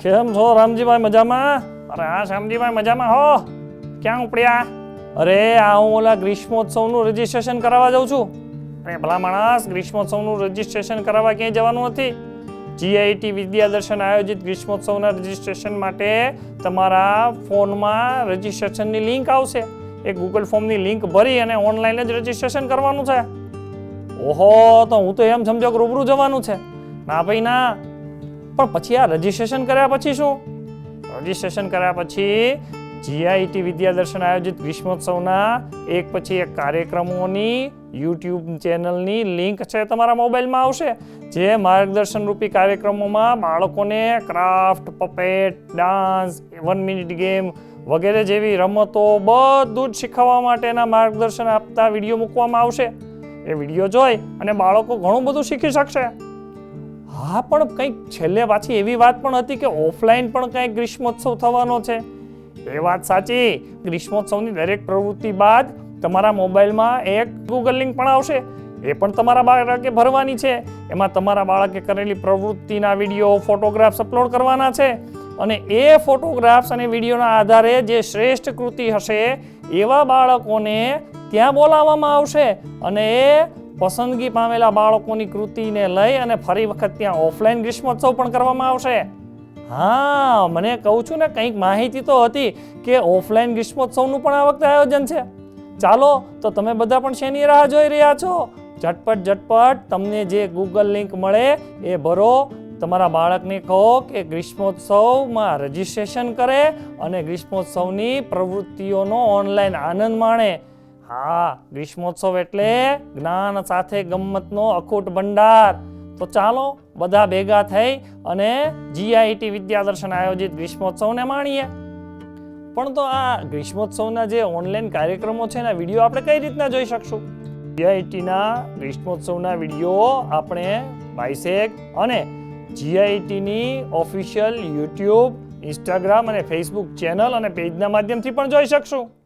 કેમ છો રામજીભાઈ મજામાં? અરે હા શ્યામજીભાઈ મજામાં હો. ક્યાં ઉપડ્યા? અરે આ હું ઓલા ગ્રીષ્મોત્સવનું રજીસ્ટ્રેશન કરાવવા જાઉં છું. અરે ભલા માણસ, ગ્રીષ્મોત્સવનું રજીસ્ટ્રેશન કરાવવા ક્યાંય જવાનું નથી. GIT વિદ્યાદર્શન આયોજિત ગ્રીષ્મોત્સવના રજીસ્ટ્રેશન માટે તમારા ફોનમાં રજીસ્ટ્રેશનની લિંક આવશે. એ ગૂગલ ફોર્મની લિંક ભરી અને ઓનલાઈન જ રજીસ્ટ્રેશન કરવાનું છે. ઓહો, તો હું તો એમ સમજો કે રૂબરૂ જવાનું છે. ના ભાઈ ના. પણ પછી આ રજીસ્ટ્રેશન કર્યા પછી શું? રજીસ્ટ્રેશન કર્યા પછી GIT વિદ્યાદર્શન આયોજિત ગ્રીષ્મોત્સવના એક પછી એક કાર્યક્રમોની YouTube ચેનલની લિંક છે તમારા મોબાઈલમાં આવશે. જે માર્ગદર્શન રૂપી કાર્યક્રમોમાં બાળકોને craft, puppet, dance, 1 minute game વગેરે જેવી રમતો બધું જ શીખવવા માટેના માર્ગદર્શન આપતા વિડીયો મૂકવામાં આવશે. એ વિડીયો જોઈ અને બાળકો ઘણું બધું શીખી શકશે. હા, પણ કંઈક છેલ્લે પાછી એવી વાત પણ હતી કે ઓફલાઈન પણ કંઈક ગ્રીષ્મોત્સવ થવાનો છે. એ વાત સાચી. ગ્રીષ્મોત્સવની દરેક પ્રવૃત્તિ બાદ તમારા મોબાઈલમાં એક ગૂગલ લિંક પણ આવશે. એ પણ તમારા બાળકે ભરવાની છે. એમાં તમારા બાળકે કરેલી પ્રવૃત્તિના વિડીયો, ફોટોગ્રાફ્સ અપલોડ કરવાના છે. અને એ ફોટોગ્રાફ્સ અને વિડીયોના આધારે જે શ્રેષ્ઠ કૃતિ હશે એવા બાળકોને ત્યાં બોલાવવામાં આવશે. અને એ પસંદગી પામેલા બાળકોની કૃતિને લઈ અને ફરી વખત ત્યાં ઓફલાઈન ગ્રીષ્મોત્સવ પણ કરવામાં આવશે. હા, મને કહું છું ને, કંઈક માહિતી તો હતી કે ઓફલાઈન ગ્રીષ્મોત્સવનું પણ આ વખતે આયોજન છે. ચાલો, તો તમે બધા પણ શેની રાહ જોઈ રહ્યા છો? ઝટપટ તમને જે ગૂગલ લિંક મળે એ ભરો. તમારા બાળકને કહો કે ગ્રીષ્મોત્સવમાં રજીસ્ટ્રેશન કરે અને ગ્રીષ્મોત્સવની પ્રવૃત્તિઓનો ઓનલાઈન આનંદ માણે. હા, ગ્રીષ્મોત્સવ એટલે જ્ઞાન સાથે ગમ્મતનો અખૂટ ભંડાર. તો ચાલો બધા ભેગા થઈ અને GIT વિદ્યાદર્શન આયોજિત ગ્રીષ્મોત્સવને માણીએ. પણ તો આ ગ્રીષ્મોત્સવના જે ઓનલાઈન કાર્યક્રમો છે એના વિડીયો આપણે કઈ રીતના જોઈ શકશું? GITના ગ્રીષ્મોત્સવના વિડીયો આપણે બાયસેગ અને GITની ઓફિશિયલ YouTube, Instagram અને Facebook ચેનલ અને પેજના માધ્યમથી પણ જોઈ શકશું.